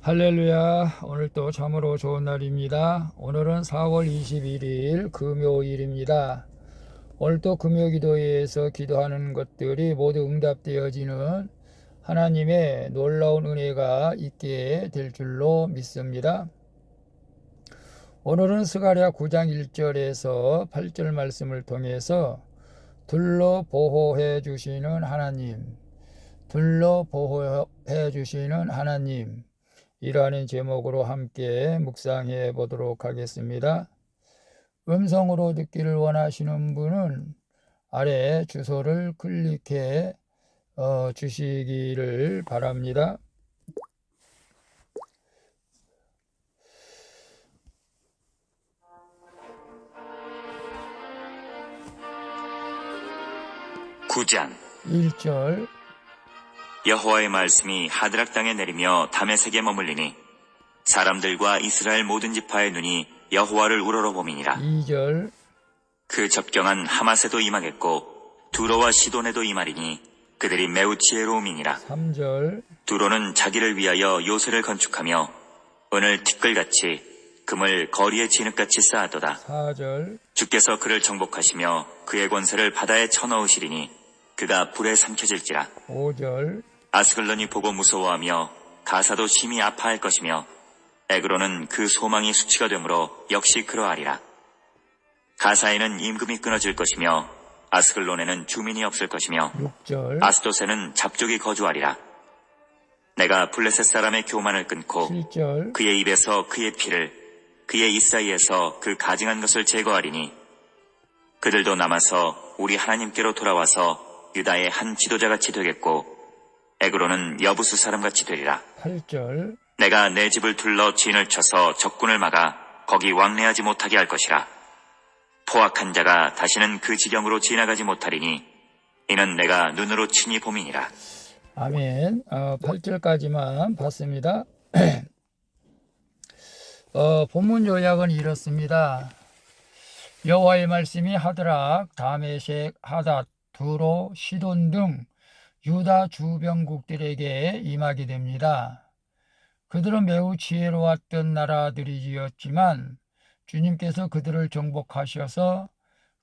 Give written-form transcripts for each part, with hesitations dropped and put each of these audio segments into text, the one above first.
할렐루야. 오늘 또 참으로 좋은 날입니다. 오늘은 4월 21일 금요일입니다. 오늘 또 금요기도회에서 기도하는 것들이 모두 응답되어지는 하나님의 놀라운 은혜가 있게 될 줄로 믿습니다. 오늘은 스가랴 9장 1절에서 8절 말씀을 통해서 둘러 보호해 주시는 하나님, 둘러 보호해 주시는 하나님, 이라는 제목으로 함께 묵상해 보도록 하겠습니다. 음성으로 듣기를 원하시는 분은 아래 주소를 클릭해 주시기를 바랍니다. (9장) 1절 여호와의 말씀이 하드락 땅에 내리며 다메섹에 머물리니 사람들과 이스라엘 모든 지파의 눈이 여호와를 우러러봄이니라. 2절 그 접경한 하마세도 임하겠고 두로와 시돈에도 임하리니 그들이 매우 지혜로움이니라. 3절 두로는 자기를 위하여 요새를 건축하며 은을 티끌같이 금을 거리에 진흙같이 쌓았도다. 4절 주께서 그를 정복하시며 그의 권세를 바다에 쳐넣으시리니 그가 불에 삼켜질지라. 5절 아스글론이 보고 무서워하며 가사도 심히 아파할 것이며 에그로는 그 소망이 수치가 되므로 역시 그러하리라. 가사에는 임금이 끊어질 것이며 아스글론에는 주민이 없을 것이며 6절 아스도세는 잡족이 거주하리라. 내가 블레셋 사람의 교만을 끊고 7절 그의 입에서 그의 피를 그의 입 사이에서 그 가증한 것을 제거하리니 그들도 남아서 우리 하나님께로 돌아와서 유다의 한 지도자같이 되겠고 에그로는 여부수 사람같이 되리라. 8절 내가 내 집을 둘러 진을 쳐서 적군을 막아 거기 왕래하지 못하게 할 것이라. 포악한 자가 다시는 그 지경으로 지나가지 못하리니 이는 내가 눈으로 친히 봄이니라. 아멘. 8절까지만 봤습니다. 본문 요약은 이렇습니다. 여호와의 말씀이 하드락, 다메섹, 하닷, 두로, 시돈 등 유다 주변국들에게 임하게 됩니다. 그들은 매우 지혜로웠던 나라들이었지만 주님께서 그들을 정복하셔서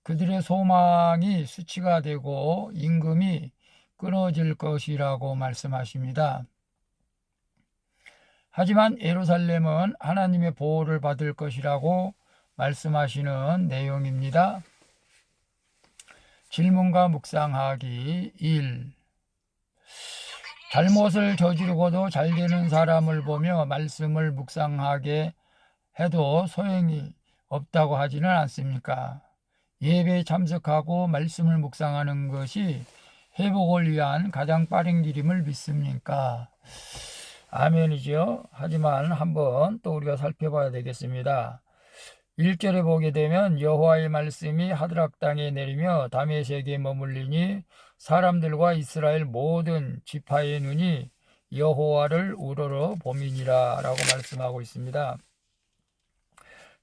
그들의 소망이 수치가 되고 임금이 끊어질 것이라고 말씀하십니다. 하지만 예루살렘은 하나님의 보호를 받을 것이라고 말씀하시는 내용입니다. 질문과 묵상하기 1. 잘못을 저지르고도 잘 되는 사람을 보며 말씀을 묵상하게 해도 소용이 없다고 하지는 않습니까? 예배에 참석하고 말씀을 묵상하는 것이 회복을 위한 가장 빠른 길임을 믿습니까? 아멘이죠. 하지만 한번 또 우리가 살펴봐야 되겠습니다. 1절에 보게 되면 여호와의 말씀이 하드락 땅에 내리며 다메섹에 머물리니 사람들과 이스라엘 모든 지파의 눈이 여호와를 우러러 봄이니라 라고 말씀하고 있습니다.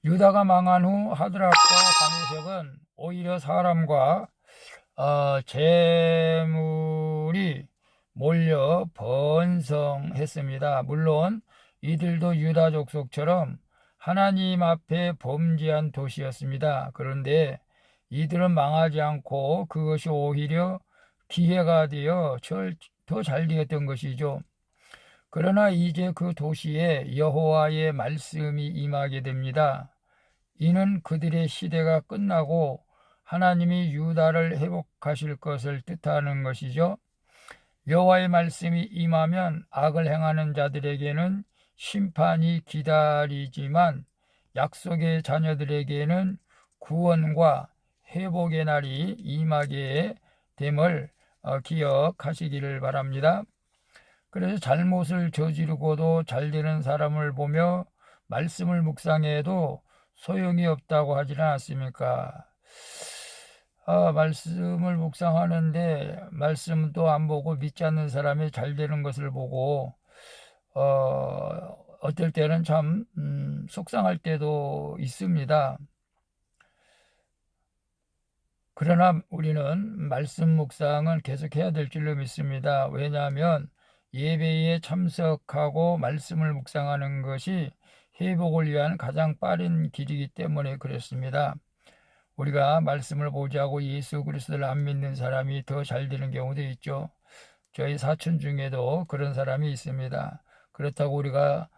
유다가 망한 후 하드락과 다메섹은 오히려 사람과 재물이 몰려 번성했습니다. 물론 이들도 유다 족속처럼 하나님 앞에 범죄한 도시였습니다. 그런데 이들은 망하지 않고 그것이 오히려 기회가 되어 더 잘 되었던 것이죠. 그러나 이제 그 도시에 여호와의 말씀이 임하게 됩니다. 이는 그들의 시대가 끝나고 하나님이 유다를 회복하실 것을 뜻하는 것이죠. 여호와의 말씀이 임하면 악을 행하는 자들에게는 심판이 기다리지만 약속의 자녀들에게는 구원과 회복의 날이 임하게 됨을 기억하시기를 바랍니다. 그래서 잘못을 저지르고도 잘 되는 사람을 보며 말씀을 묵상해도 소용이 없다고 하지는 않습니까? 말씀을 묵상하는데 말씀도 안 보고 믿지 않는 사람이 잘 되는 것을 보고 어떨 때는 참 속상할 때도 있습니다. 그러나 우리는 말씀 묵상은 계속해야 될 줄로 믿습니다. 왜냐하면 예배에 참석하고 말씀을 묵상하는 것이 회복을 위한 가장 빠른 길이기 때문에 그렇습니다. 우리가 말씀을 보지 않고 예수 그리스도를 안 믿는 사람이 더 잘 되는 경우도 있죠. 저희 사촌 중에도 그런 사람이 있습니다. 그렇다고 우리가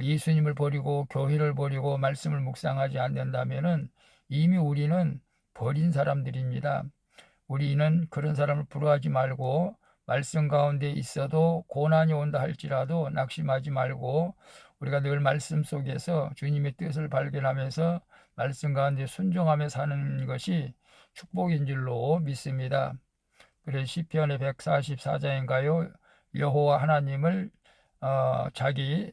예수님을 버리고 교회를 버리고 말씀을 묵상하지 않는다면은 이미 우리는 버린 사람들입니다. 우리는 그런 사람을 부러워하지 말고 말씀 가운데 있어도 고난이 온다 할지라도 낙심하지 말고 우리가 늘 말씀 속에서 주님의 뜻을 발견하면서 말씀 가운데 순종하며 사는 것이 축복인 줄로 믿습니다. 그래서 시편의 144장인가요? 여호와 하나님을 자기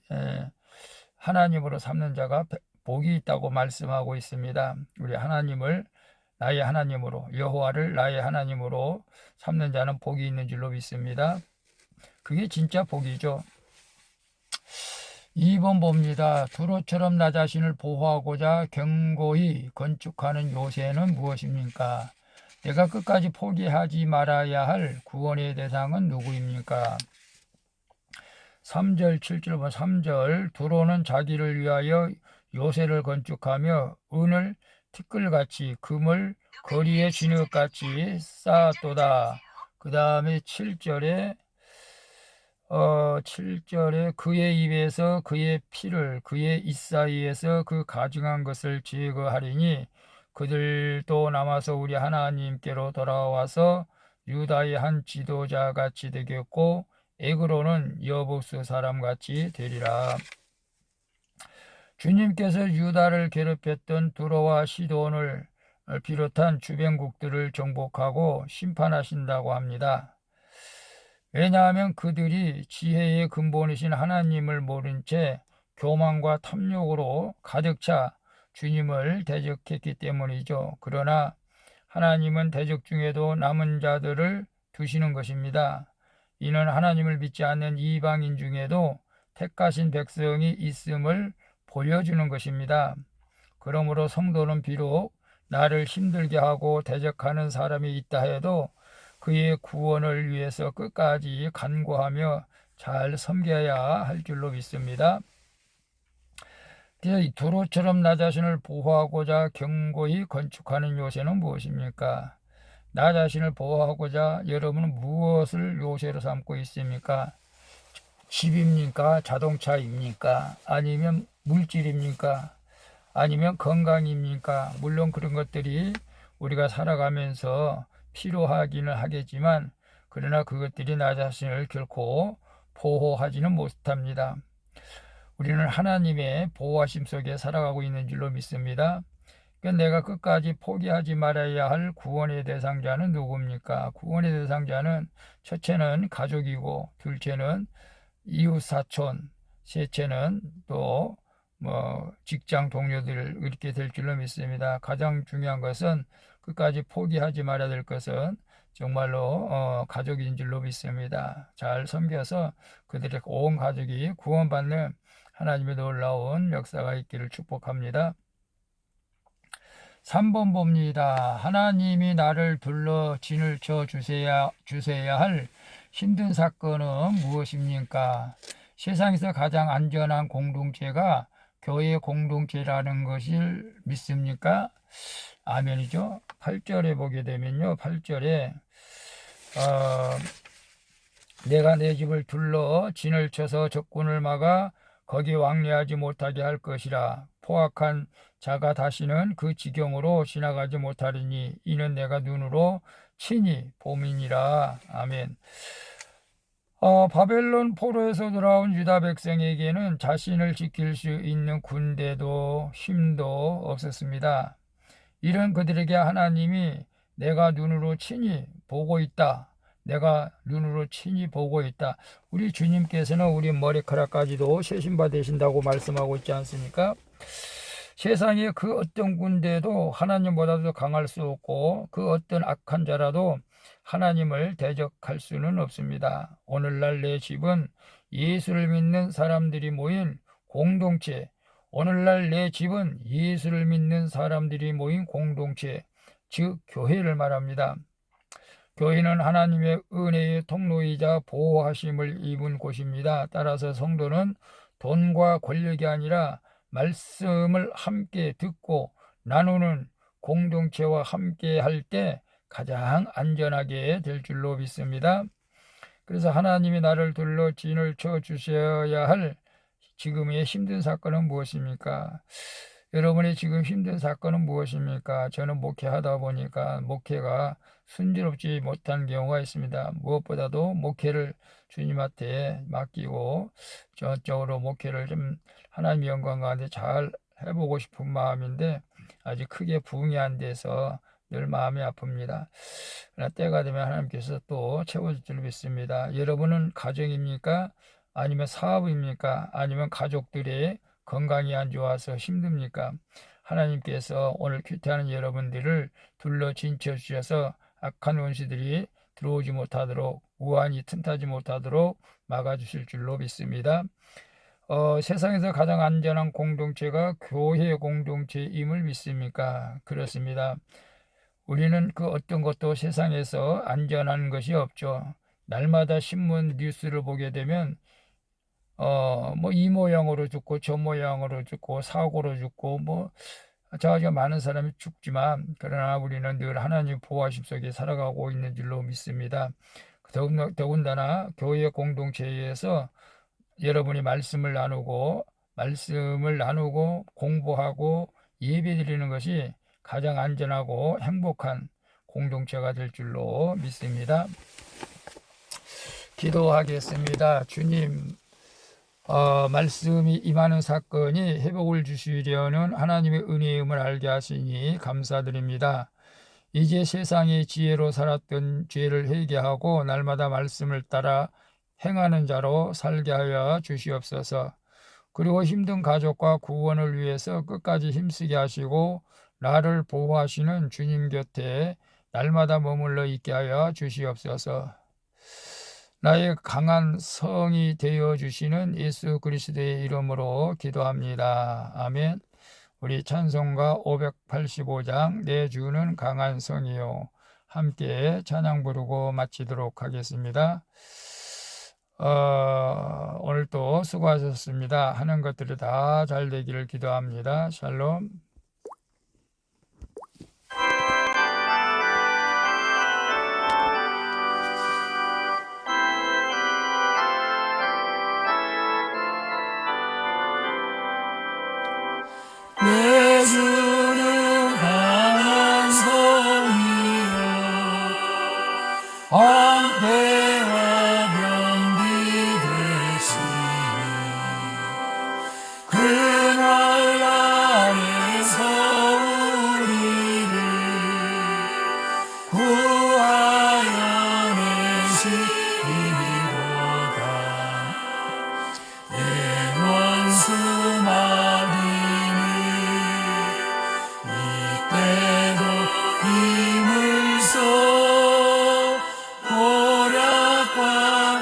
하나님으로 삼는 자가 복이 있다고 말씀하고 있습니다. 우리 하나님을 나의 하나님으로, 여호와를 나의 하나님으로 삼는 자는 복이 있는 줄로 믿습니다. 그게 진짜 복이죠. 2번 봅니다. 두로처럼 나 자신을 보호하고자 견고히 건축하는 요새는 무엇입니까? 내가 끝까지 포기하지 말아야 할 구원의 대상은 누구입니까? 3절, 7절 보면 3절 두로는 자기를 위하여 요새를 건축하며 은을 티끌같이 금을 거리에 진흙같이 쌓았도다. 그 다음에 7절에 그의 입에서 그의 피를 그의 입 사이에서 그 가증한 것을 제거하리니 그들도 남아서 우리 하나님께로 돌아와서 유다의 한 지도자같이 되겠고 에그로는 여부스 사람같이 되리라. 주님께서 유다를 괴롭혔던 두로와 시돈을 비롯한 주변국들을 정복하고 심판하신다고 합니다. 왜냐하면 그들이 지혜의 근본이신 하나님을 모른 채 교만과 탐욕으로 가득 차 주님을 대적했기 때문이죠. 그러나 하나님은 대적 중에도 남은 자들을 두시는 것입니다. 이는 하나님을 믿지 않는 이방인 중에도 택하신 백성이 있음을 보여주는 것입니다. 그러므로 성도는 비록 나를 힘들게 하고 대적하는 사람이 있다 해도 그의 구원을 위해서 끝까지 간구하며 잘 섬겨야 할 줄로 믿습니다. 이 두로처럼 나 자신을 보호하고자 견고히 건축하는 요새는 무엇입니까? 나 자신을 보호하고자 여러분은 무엇을 요새로 삼고 있습니까? 집입니까? 자동차입니까? 아니면 물질입니까? 아니면 건강입니까? 물론 그런 것들이 우리가 살아가면서 필요하기는 하겠지만 그러나 그것들이 나 자신을 결코 보호하지는 못합니다. 우리는 하나님의 보호하심 속에 살아가고 있는 줄로 믿습니다. 그러니까 내가 끝까지 포기하지 말아야 할 구원의 대상자는 누굽니까? 구원의 대상자는 첫째는 가족이고 둘째는 이웃 사촌, 셋째는 또 직장 동료들 이렇게 될 줄로 믿습니다. 가장 중요한 것은 끝까지 포기하지 말아야 될 것은 정말로 가족인 줄로 믿습니다. 잘 섬겨서 그들의 온 가족이 구원받는 하나님의 놀라운 역사가 있기를 축복합니다. 3번 봅니다. 하나님이 나를 둘러 진을 쳐 주셔야 할 힘든 사건은 무엇입니까? 세상에서 가장 안전한 공동체가 교회 공동체라는 것을 믿습니까? 아멘이죠. 8절에 보게 되면요. 8절에 내가 내 집을 둘러 진을 쳐서 적군을 막아 거기 왕래하지 못하게 할 것이라. 포악한 자가 다시는 그 지경으로 지나가지 못하리니 이는 내가 눈으로 친히 봄이니라. 아멘. 바벨론 포로에서 돌아온 유다 백성에게는 자신을 지킬 수 있는 군대도 힘도 없었습니다. 이런 그들에게 하나님이 내가 눈으로 친히 보고 있다. 내가 눈으로 친히 보고 있다. 우리 주님께서는 우리 머리카락까지도 세신바 되신다고 말씀하고 있지 않습니까? 세상에 그 어떤 군대도 하나님보다도 강할 수 없고 그 어떤 악한 자라도 하나님을 대적할 수는 없습니다. 오늘날 내 집은 예수를 믿는 사람들이 모인 공동체, 오늘날 내 집은 예수를 믿는 사람들이 모인 공동체, 즉 교회를 말합니다. 교회는 하나님의 은혜의 통로이자 보호하심을 입은 곳입니다. 따라서 성도는 돈과 권력이 아니라 말씀을 함께 듣고 나누는 공동체와 함께 할 때 가장 안전하게 될 줄로 믿습니다. 그래서 하나님이 나를 둘러 진을 쳐 주셔야 할 지금의 힘든 사건은 무엇입니까? 여러분의 지금 힘든 사건은 무엇입니까? 저는 목회하다 보니까 목회가 순조롭지 못한 경우가 있습니다. 무엇보다도 목회를 주님한테 맡기고 저쪽으로 목회를 좀 하나님의 영광 가운데 잘 해보고 싶은 마음인데 아직 크게 부응이 안 돼서 늘 마음이 아픕니다. 그러나 때가 되면 하나님께서 또 채워줄 줄 믿습니다. 여러분은 가정입니까? 아니면 사업입니까? 아니면 가족들이 건강이 안 좋아서 힘듭니까? 하나님께서 오늘 큐티하는 여러분들을 둘러 진쳐 주셔서 악한 원수들이 들어오지 못하도록 우환이 틈타지 못하도록 막아주실 줄로 믿습니다. 세상에서 가장 안전한 공동체가 교회 공동체임을 믿습니까? 그렇습니다. 우리는 그 어떤 것도 세상에서 안전한 것이 없죠. 날마다 신문 뉴스를 보게 되면 뭐 이 모양으로 죽고 저 모양으로 죽고 사고로 죽고 뭐 저가 많은 사람이 죽지만 그러나 우리는 늘 하나님 보호하심 속에 살아가고 있는 줄로 믿습니다. 더군다나 교회 공동체에서 여러분이 말씀을 나누고 공부하고 예배드리는 것이 가장 안전하고 행복한 공동체가 될 줄로 믿습니다. 기도하겠습니다. 주님, 말씀이 임하는 사건이 회복을 주시려는 하나님의 은혜임을 알게 하시니 감사드립니다. 이제 세상의 지혜로 살았던 죄를 회개하고 날마다 말씀을 따라 행하는 자로 살게 하여 주시옵소서. 그리고 힘든 가족과 구원을 위해서 끝까지 힘쓰게 하시고 나를 보호하시는 주님 곁에 날마다 머물러 있게 하여 주시옵소서. 나의 강한 성이 되어 주시는 예수 그리스도의 이름으로 기도합니다. 아멘. 우리 찬송가 585장 내 주는 강한 성이요 함께 찬양 부르고 마치도록 하겠습니다. 오늘도 수고하셨습니다. 하는 것들이 다 잘 되기를 기도합니다. 샬롬. 내 주는 강한 성이요 황폐와 병기 되시니 그날 안에서 우리를 구하여 내시리로다. 내 원수 마귀는 이때도 힘을 써 모략과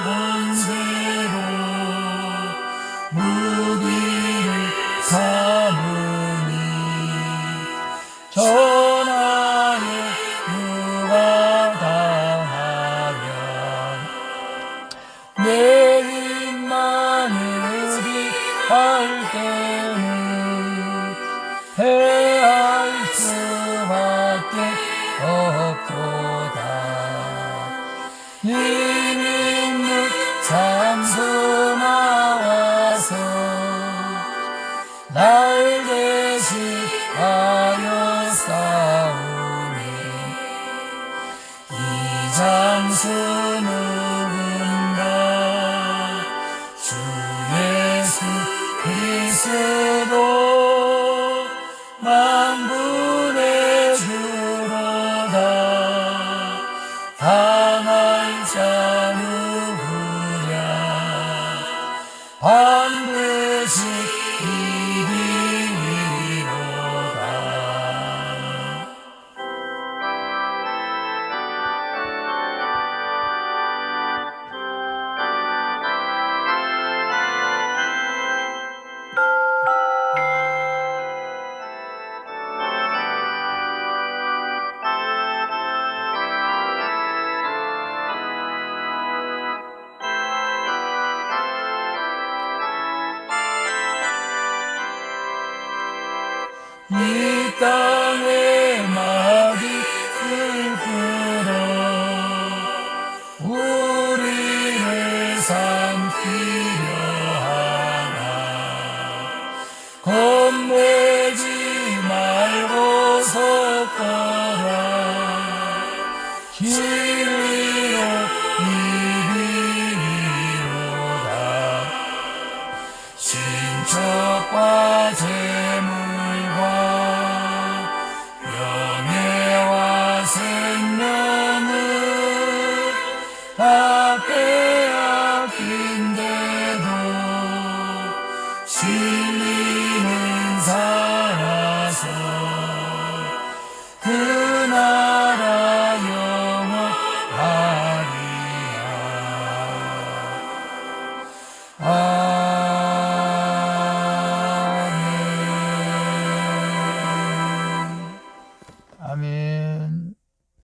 권세로 무기를 삼으니 전하에 누가 당하면 내 입만 의지할 때는 해할 수밖에 없도다. 힘 있는 장수 나와서 날 대신하여 싸우니 이 장수 누군가 주 예수 그리스도 만군의 주로다. 당할 자 누구냐 반드시 이기리로다. 이 땅에 막이 끌끌어 우리를 삼키려 하나 겁내지 말고 섰거라 길 위로 이르리로다 신척과 재물과 명예와 생명을 다 빼앗긴데도 진리는 살아서 그 나라 영원하리라. 아멘.